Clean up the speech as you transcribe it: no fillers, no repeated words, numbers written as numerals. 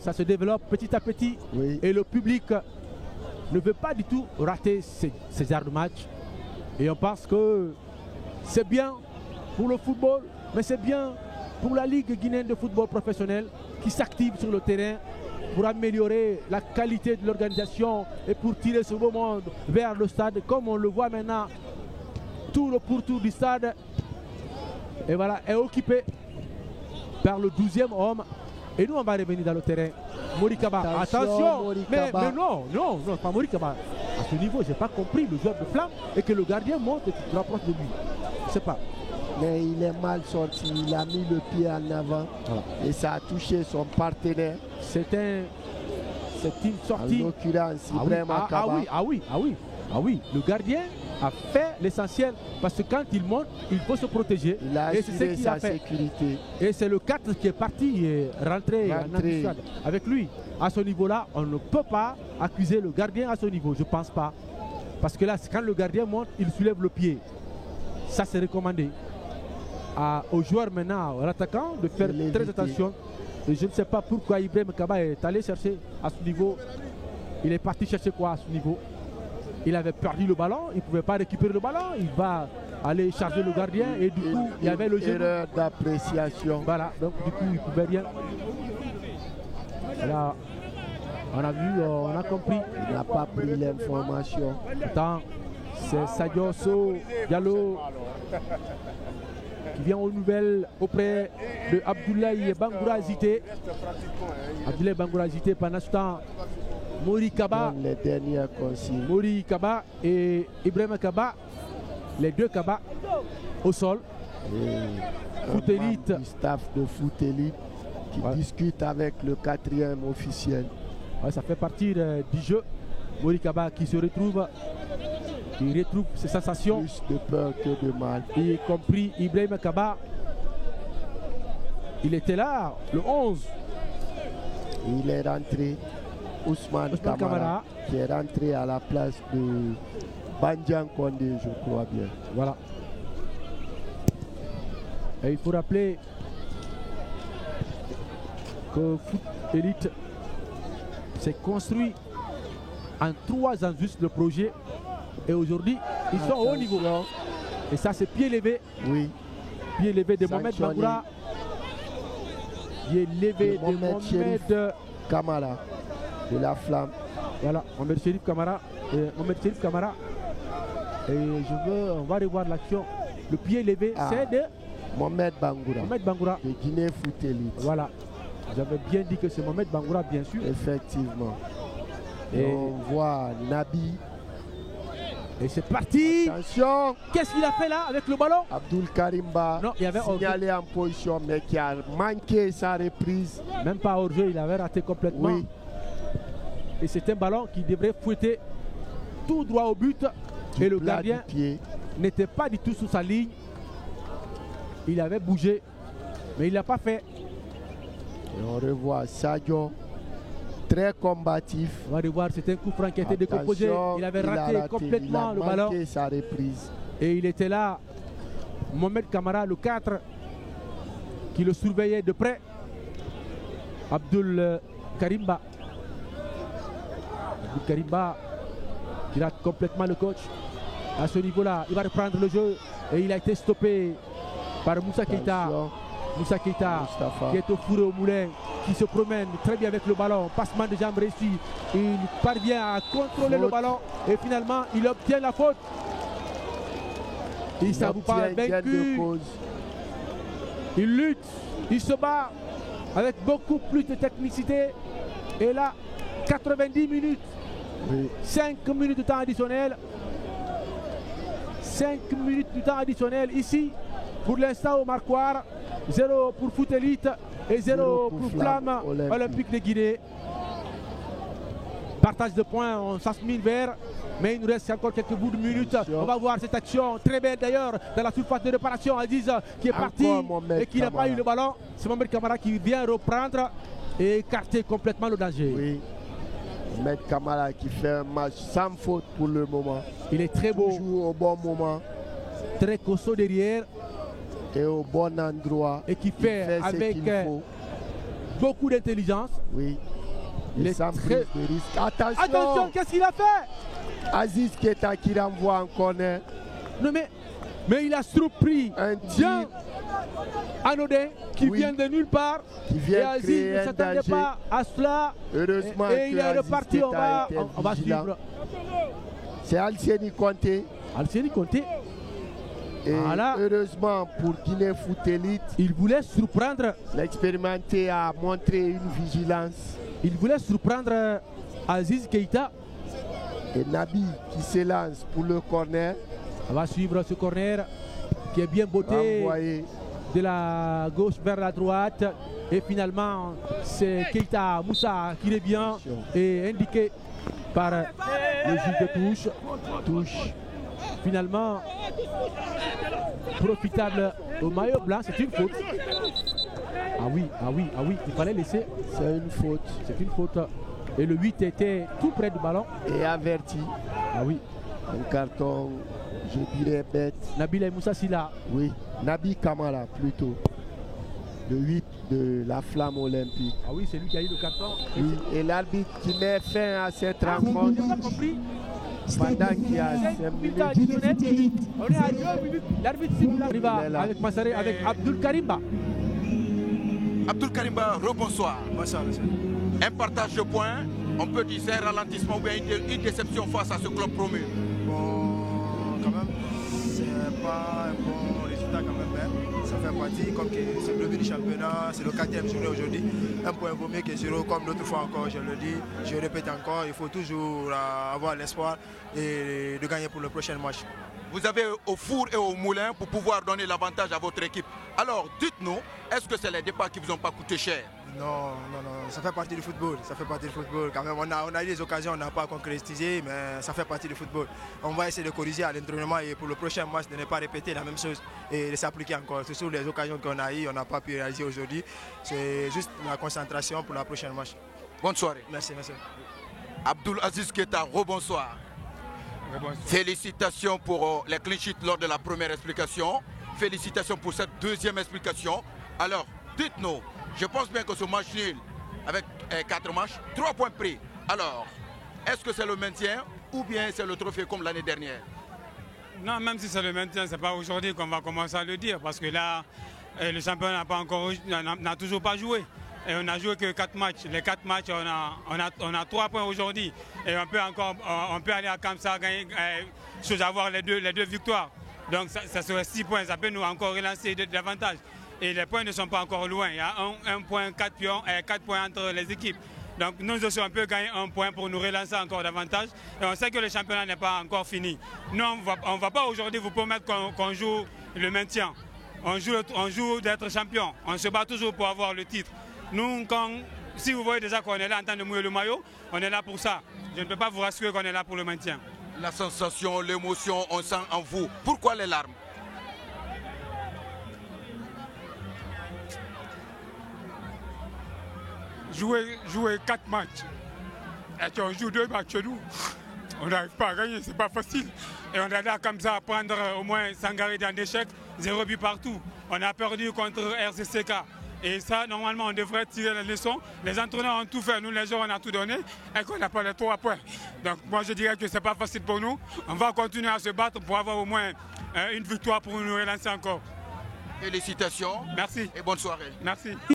Ça se développe petit à petit. Oui. Et le public ne veut pas du tout rater ces genres de matchs. Et on pense que c'est bien pour le football, mais c'est bien pour la Ligue guinéenne de football professionnel qui s'active sur le terrain pour améliorer la qualité de l'organisation et pour tirer ce beau monde vers le stade. Comme on le voit maintenant, tout le pourtour du stade et voilà, est occupé par le 12e homme. Et nous, on va revenir dans le terrain. Morikaba, attention, Morikaba. Mais non, pas Morikaba. À ce niveau, je n'ai pas compris le joueur de flamme et que le gardien monte et tu te rapproches de lui. Je ne sais pas. Mais il est mal sorti, il a mis le pied en avant et ça a touché son partenaire. C'est une sortie. En l'occurrence, Ibrahima Kaba. Ah oui, le gardien a fait l'essentiel parce que quand il monte, il faut se protéger. Il a et c'est ce assuré qu'il a sa fait. sécurité. Et c'est le 4 qui est parti et rentré en embuscade avec lui. À ce niveau-là, on ne peut pas accuser le gardien à ce niveau, je ne pense pas. Parce que là, quand le gardien monte, il soulève le pied. Ça, c'est recommandé. Aux joueurs maintenant, à l'attaquant, de faire très attention. Et je ne sais pas pourquoi Ibrahima Kaba est allé chercher à ce niveau. Il est parti chercher quoi à ce niveau? Il avait perdu le ballon, il ne pouvait pas récupérer le ballon. Il va aller charger le gardien et du coup, il y avait le genou. Erreur d'appréciation. Voilà, donc du coup, il ne pouvait rien. Là, on a vu, on a compris. Il n'a pas pris l'information. Pourtant, c'est Sadio So Diallo qui vient aux nouvelles auprès de Abdoulaye Bangoura Zité. Abdoulaye Bangoura Zité, pendant ce temps, Morikaba, Les dernières consignes. Morikaba et Ibrahima Kaba, les deux Kaba au sol. Et Foot Elite. du staff de Foot Elite qui discute avec le 4e officiel. Ouais, ça fait partie du jeu. Morikaba qui se retrouve, il retrouve ses sensations. Plus de peur que de mal. Y compris Ibrahima Kaba. Il était là, le 11. Il est rentré. Ousmane Kamara, qui est rentré à la place de Bandian Kondé, je crois bien. Voilà. Et il faut rappeler que Foot Elite s'est construit en 3 ans juste le projet. Et aujourd'hui, ils sont au haut niveau. Et ça, c'est pied levé. Oui. Pied levé de Mohamed Bangoura. Pied levé de Mohamed Kamara. De la Flamme. Voilà, Mohamed Chérif Kamara. Et on va revoir l'action. Le pied levé, c'est de Mohamed Bangoura. De Guinée Foot Elite. Voilà. J'avais bien dit que c'est Mohamed Bangoura, bien sûr. Effectivement. Et on voit Nabi. Et c'est parti. Attention. Qu'est-ce qu'il a fait là avec le ballon? Abdul Karimba, non, il avait signalé en position, mais qui a manqué sa reprise. Même pas hors jeu, il avait raté complètement. Oui. Et c'est un ballon qui devrait fouetter tout droit au but. Et le gardien n'était pas du tout sous sa ligne. Il avait bougé, mais il ne l'a pas fait. Et on revoit Sadio, très combatif. On va revoir, c'était un coup franc qui a été décomposé. Il avait raté complètement le ballon. Il a manqué sa reprise. Et il était là, Mohamed Kamara, le 4, qui le surveillait de près. Abdul Karimba. Karimba qui rate complètement le coach. À ce niveau-là, il va reprendre le jeu et il a été stoppé par Moussa Keita. Moussa Keita qui est au four et au moulin, qui se promène très bien avec le ballon. Passement de jambes réussi. Il parvient à contrôler le ballon et finalement il obtient la faute. Il ne s'avoue pas vaincu. Il lutte, il se bat avec beaucoup plus de technicité. Et là, 90 minutes. Oui. 5 minutes de temps additionnel. 5 minutes de temps additionnel ici. Pour l'instant au marquoir. 0 pour Foot Elite et 0 pour Flamme Olympique de Guinée. Partage de points, on s'assimile vers. Mais il nous reste encore quelques bouts de minutes. On va voir cette action très belle d'ailleurs dans la surface de réparation. Aziz qui est parti et qui n'a pas eu le ballon. C'est Mohamed Kamara qui vient reprendre et écarter complètement le danger. Oui. Mohamed Kamara qui fait un match sans faute pour le moment. Il est très beau. Il joue au bon moment. Très costaud derrière. Et au bon endroit. Et qui fait avec beaucoup d'intelligence. Oui. Il est sans très... prise de risque. Attention, Attention, qu'est-ce qu'il a fait? Aziz Keita qui renvoie en corner. Non mais il a surpris Un bien tir anodin qui Oui. vient de nulle part. qui vient Et Aziz créer ne un s'attendait danger. pas à cela. Heureusement Et il que est Aziz reparti, Keita on va était vigilant. suivre. C'est Alcieni Conté. Alcieni Conté, Et Voilà. heureusement pour Guinée Foot Elite, il voulait surprendre. l'expérimenté a montré une vigilance. Il voulait surprendre Aziz Keita. Et Nabi qui s'élance pour le corner. On va suivre ce corner qui est bien botté Renvoyé. de la gauche vers la droite. Et finalement, c'est Keita Moussa qui revient et indiqué par le juge de touche. Touche. Finalement, profitable au maillot blanc, c'est une faute. Ah oui, il fallait laisser. C'est une faute. C'est une faute. Et le 8 était tout près du ballon. Et averti. Ah oui, Un carton, je dirais bête. Nabil Moussa Silla. Oui, Nabi Kamara plutôt. Le 8 de la Flamme Olympique. Ah oui, c'est lui qui a eu le carton. Oui, et l'arbitre qui met fin à cette rencontre J'ai pas compris. pendant qu'il y a 5 Minutes minutes. additionnelles. On est à 2 minutes. L'arbitre siffle là. Il va Il est là. avec Massaré, avec Abdul Karimba. Abdul Karimba, rebonsoir. Bonsoir, monsieur. Un partage de points, on peut dire c'est un ralentissement ou bien une déception face à ce club promu. Bon, quand même, c'est pas un bon résultat quand même. Hein. Ça fait partie, comme que c'est le début du championnat, c'est le 4e journée aujourd'hui. Un point vaut mieux que 0, comme l'autre fois encore, je le dis, je répète encore, il faut toujours avoir l'espoir et de gagner pour le prochain match. Vous avez au four et au moulin pour pouvoir donner l'avantage à votre équipe. Alors, dites-nous, est-ce que c'est les départs qui vous ont pas coûté cher? Non, ça fait partie du football. Ça fait partie du football. Quand même, on a eu des occasions, on n'a pas concrétisé, mais ça fait partie du football. On va essayer de corriger à l'entraînement et pour le prochain match, de ne pas répéter la même chose et de s'appliquer encore. C'est sur les occasions qu'on a eues, on n'a pas pu réaliser aujourd'hui. C'est juste la concentration pour la prochaine match. Bonne soirée. Merci, monsieur. Abdul Aziz Keita, rebonsoir. Félicitations pour les clean sheets lors de la première explication. Félicitations pour cette deuxième explication. Alors, dites-nous, je pense bien que ce match nul, avec 4 matchs, 3 points pris. Alors, est-ce que c'est le maintien ou bien c'est le trophée comme l'année dernière? Non, même si c'est le maintien, ce n'est pas aujourd'hui qu'on va commencer à le dire. Parce que là, le champion n'a toujours pas joué. Et on n'a joué que 4 matchs. Les 4 matchs, on a 3 points aujourd'hui. Et on peut aller à Kamsa, gagner, avoir les deux victoires. Donc ça serait 6 points. Ça peut nous encore relancer davantage. Et les points ne sont pas encore loin. Il y a un point, 4 points entre les équipes. Donc nous aussi, on peut gagner 1 point pour nous relancer encore davantage. Et on sait que le championnat n'est pas encore fini. Nous, on ne va pas aujourd'hui vous promettre qu'on joue le maintien. On joue d'être champion. On se bat toujours pour avoir le titre. Nous, si vous voyez déjà qu'on est là en train de mouiller le maillot, on est là pour ça. Je ne peux pas vous rassurer qu'on est là pour le maintien. La sensation, l'émotion, on sent en vous. Pourquoi les larmes? Jouer 4 matchs. Et on joue 2 matchs chez nous. On n'arrive pas à gagner, c'est pas facile. Et on est là comme ça à prendre au moins s'engager dans l'échec, 0 but partout. On a perdu contre RCCK. Et ça, normalement, on devrait tirer les leçons. Les entraîneurs ont tout fait, nous les joueurs, on a tout donné et qu'on n'a pas les 3 points. Donc moi, je dirais que ce n'est pas facile pour nous. On va continuer à se battre pour avoir au moins une victoire pour nous relancer encore. Félicitations. Merci. Et bonne soirée. Merci.